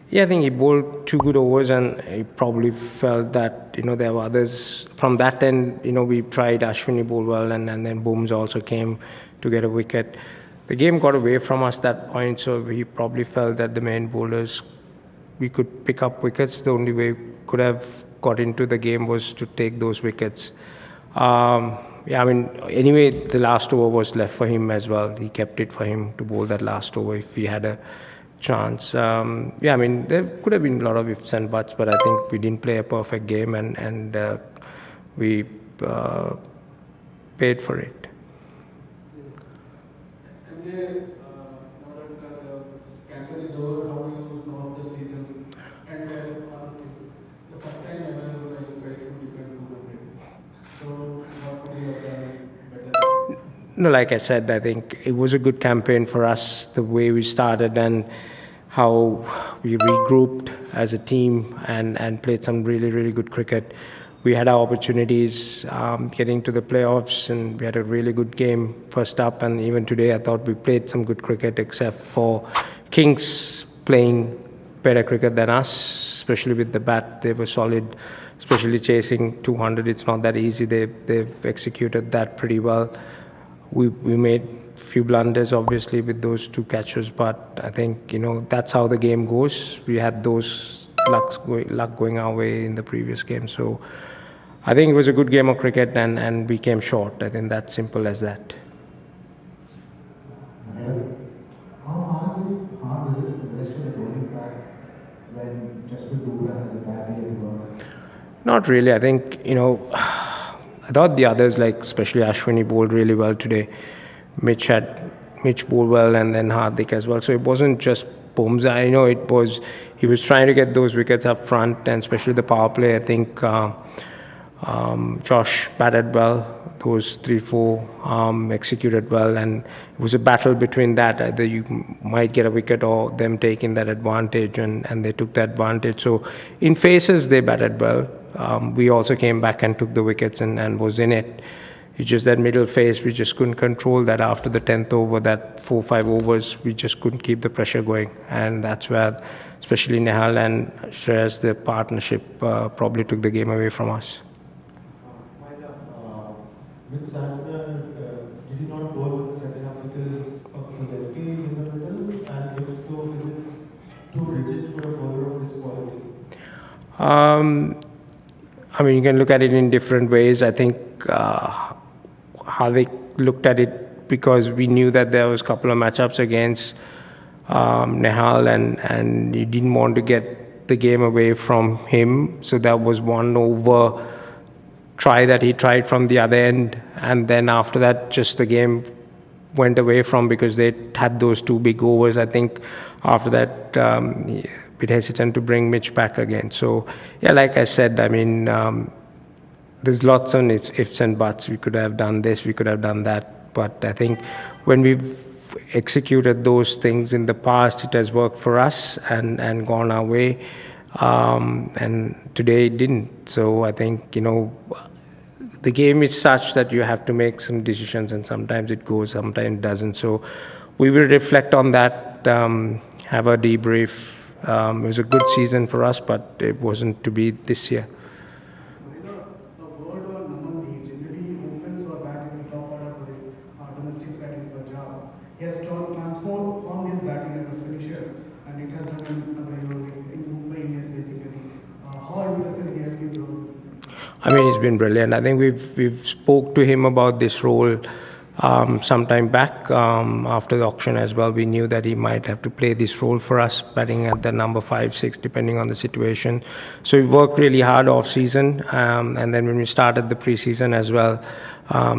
Yeah, I think he bowled two good overs, and he probably felt that there were others from that end. We tried Ashwini bowled well, and then Booms also came to get a wicket. The game got away from us that point, so he probably felt that the main bowlers we could pick up wickets. The only way we could have got into the game was to take those wickets. Yeah, I mean, anyway, the last over was left for him as well. He kept it for him to bowl that last over if he had a chance. Yeah, I mean, there could have been a lot of ifs and buts, but I think we didn't play a perfect game, and we paid for it. And now that the campaign is over, how do you sum up the season? And the first time ever you felt to defend 200. So what could you have done better? No, like I said, I think it was a good campaign for us, the way we started and how we regrouped as a team and played some really, really good cricket. We had our opportunities getting to the playoffs, and we had a really good game first up. And even today, I thought we played some good cricket, except for Kings playing better cricket than us, especially with the bat. They were solid, especially chasing 200. It's not that easy. They've executed that pretty well. We made a few blunders, obviously, with those two catches, but I think that's how the game goes. We had those luck going our way in the previous game, so I think it was a good game of cricket, and we came short. I think that's simple as that. Mahela, how hard is it to rest of the bowling pack when Jasprit Bumrah has a bad day at work? Not really. I think I thought the others, like especially Ashwini, bowled really well today. Mitch bowled well, and then Hardik as well. So it wasn't just Bumrah. I know he was trying to get those wickets up front, and especially the power play. I think Josh batted well. Those 3-4 executed well, and it was a battle between that. Either you might get a wicket or them taking that advantage, and they took that advantage. So in phases they batted well. We also came back and took the wickets and was in it. It's just that middle phase we just couldn't control that. After the 10th over, that 4-5 overs, we just couldn't keep the pressure going, and that's where especially Nehal and Shreyas, the partnership, probably took the game away from us. With Sandra, did you not bowl in the second half because of the lefty in the middle? And if so, is it too rigid for a bowler of this quality? I mean, you can look at it in different ways. I think how they looked at it, because we knew that there was a couple of matchups against Nehal, and you didn't want to get the game away from him. So that was one over try that he tried from the other end, and then after that just the game went away from, because they had those two big overs. I think after that a bit hesitant to bring Mitch back again. So yeah, like I said, I mean, there's lots of ifs and buts. We could have done this, we could have done that, but I think when we've executed those things in the past, it has worked for us and gone our way. And today it didn't. So I think the game is such that you have to make some decisions, and sometimes it goes, sometimes it doesn't. So we will reflect on that, have a debrief. It was a good season for us, but it wasn't to be this year. The word on Naman generally opens or bat in the top order for his domestic side in Punjab. He has transformed his batting as a finisher, and it has done in Mumbai Indians basically. How impressive he has been throughout the season? I mean, he's been brilliant. I think we've spoke to him about this role some time back after the auction as well. We knew that he might have to play this role for us, batting at the number 5, 6, depending on the situation. So he worked really hard off season, and then when we started the preseason as well,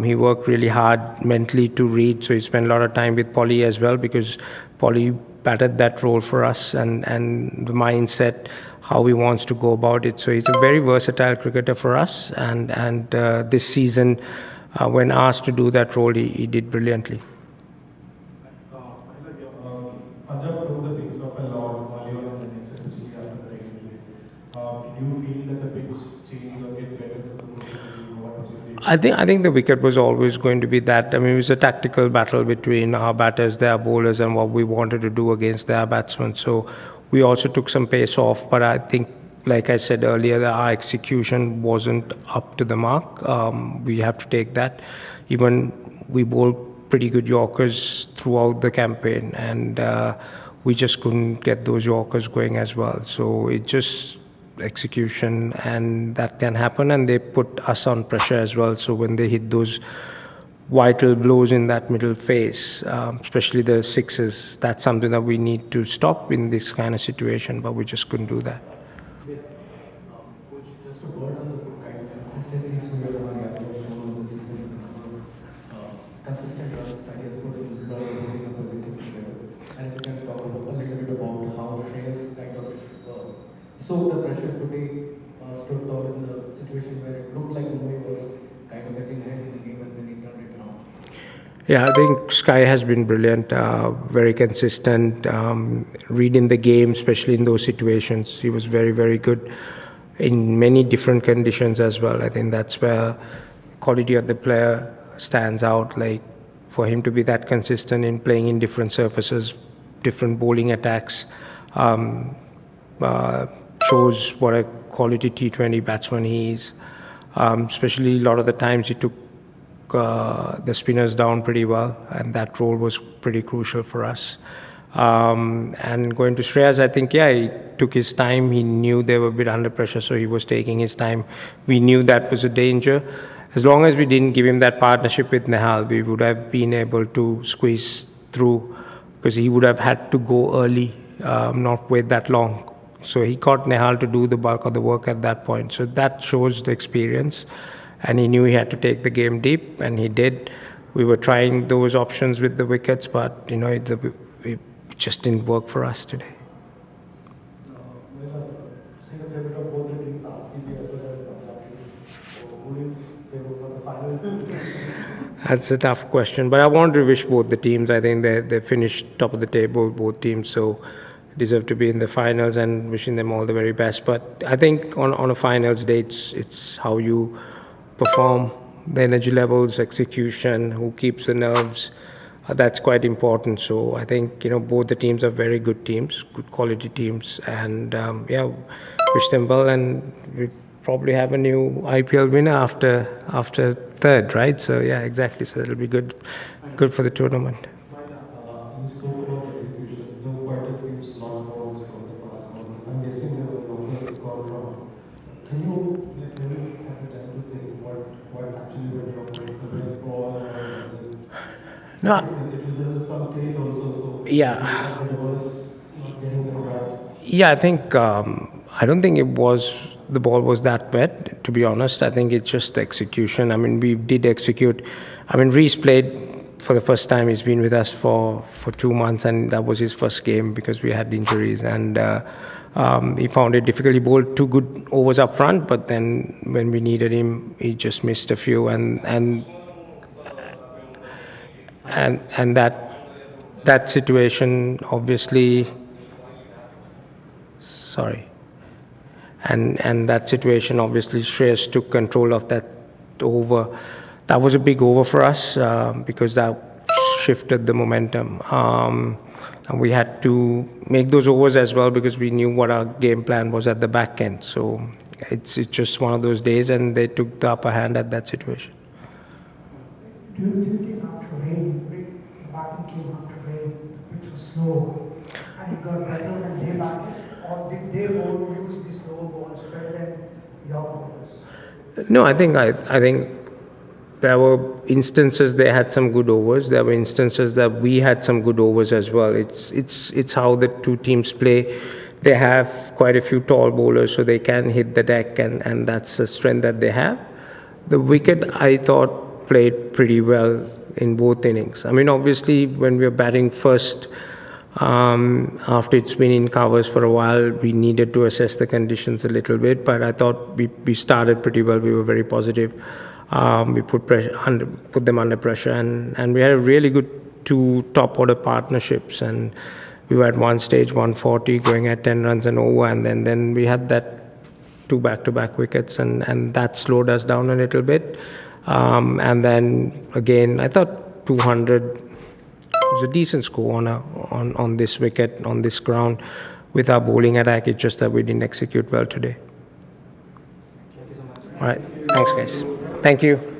he worked really hard mentally to read. So he spent a lot of time with Polly as well, because Polly batted that role for us, and the mindset, how he wants to go about it. So he's a very versatile cricketer for us, and this season, when asked to do that role, he did brilliantly. Punjab took the pace off a lot early on in the innings, especially after the rain delay. Do you feel that the pitch changed or get better for the bowling? What was your take? I think the wicket was always going to be that. I mean, it was a tactical battle between our batters, their bowlers, and what we wanted to do against their batsmen. So We also took some pace off, but I think, like I said earlier, that our execution wasn't up to the mark. We have to take that. Even we bowled pretty good Yorkers throughout the campaign, and we just couldn't get those Yorkers going as well. So it just execution, and that can happen, and they put us on pressure as well. So when they hit those vital blows in that middle phase, especially the sixes, that's something that we need to stop in this kind of situation, but we just couldn't do that. Coach, just a word on the kind of consistency Surya Kumar Yadav has shown on this season in terms of consistent runs that he has put in building up everything together. And we can talk a little bit about how Shreyas kind of soaked the pressure today, stood tall in the situation where it looked like Mumbai was kind of getting ahead in the game and then he turned it around. Yeah, I think Sky has been brilliant, very consistent, reading the game, especially in those situations. He was very, very good in many different conditions as well. I think that's where quality of the player stands out. Like for him to be that consistent in playing in different surfaces, different bowling attacks, shows what a quality T20 batsman he is. Especially a lot of the times he took the spinners down pretty well, and that role was pretty crucial for us. And going to Shreyas, I think, yeah, he took his time. He knew they were a bit under pressure, so he was taking his time. We knew that was a danger. As long as we didn't give him that partnership with Nehal, we would have been able to squeeze through, because he would have had to go early, not wait that long. So he got Nehal to do the bulk of the work at that point. So that shows the experience. And he knew he had to take the game deep, and he did. We were trying those options with the wickets, but it just didn't work for us today. Seen a fair bit of both the teams, RCB as well as Bumrah. So who do you favor for the final? That's a tough question, but I want to wish both the teams. I think they finished top of the table, both teams, so deserve to be in the finals, and wishing them all the very best. But I think on a finals day, it's how you perform, the energy levels, execution, who keeps the nerves. That's quite important. So I think both the teams are very good teams, good quality teams, and yeah, wish them well. And we probably have a new IPL winner after third, right? So yeah, exactly. So it'll be good for the tournament. You spoke about execution. There were quite a few slot balls from the past month. I'm guessing there were Yorkers gone wrong. Can you maybe have the time to think what actually went wrong? Was the red ball or No. there was some tail also, so Yeah. the reverse not getting them right. Yeah, I think I don't think the ball was that wet, to be honest. I think it's just the execution. I mean, we did execute. I mean, Reese played for the first time. He's been with us for 2 months, and that was his first game because we had injuries, and he found it difficult. He bowled 2 good overs up front, but then when we needed him, he just missed a few, and that situation obviously. Sorry. And that situation, obviously, Shreyas took control of that over. That was a big over for us because that shifted the momentum. And we had to make those overs as well because we knew what our game plan was at the back end. So it's just one of those days, and they took the upper hand at that situation. Do you think after rain, the batting came after rain, which was slow, and it got better when they batted, or did they all use the slow balls better than your bowlers? No, I think there were instances they had some good overs. There were instances that we had some good overs as well. It's how the two teams play. They have quite a few tall bowlers, so they can hit the deck, and that's a strength that they have. The wicket, I thought, played pretty well in both innings. I mean, obviously, when we were batting first, after it's been in covers for a while, we needed to assess the conditions a little bit, but I thought we started pretty well. We were very positive. We put them under pressure, and we had a really good 2 top order partnerships, and we were at one stage 140 going at 10 runs and over, and then we had that 2 back-to-back wickets, and that slowed us down a little bit. And then again, I thought 200 It's a decent score on this wicket, on this ground, with our bowling attack. It's just that we didn't execute well today. All right. Thanks, guys. Thank you.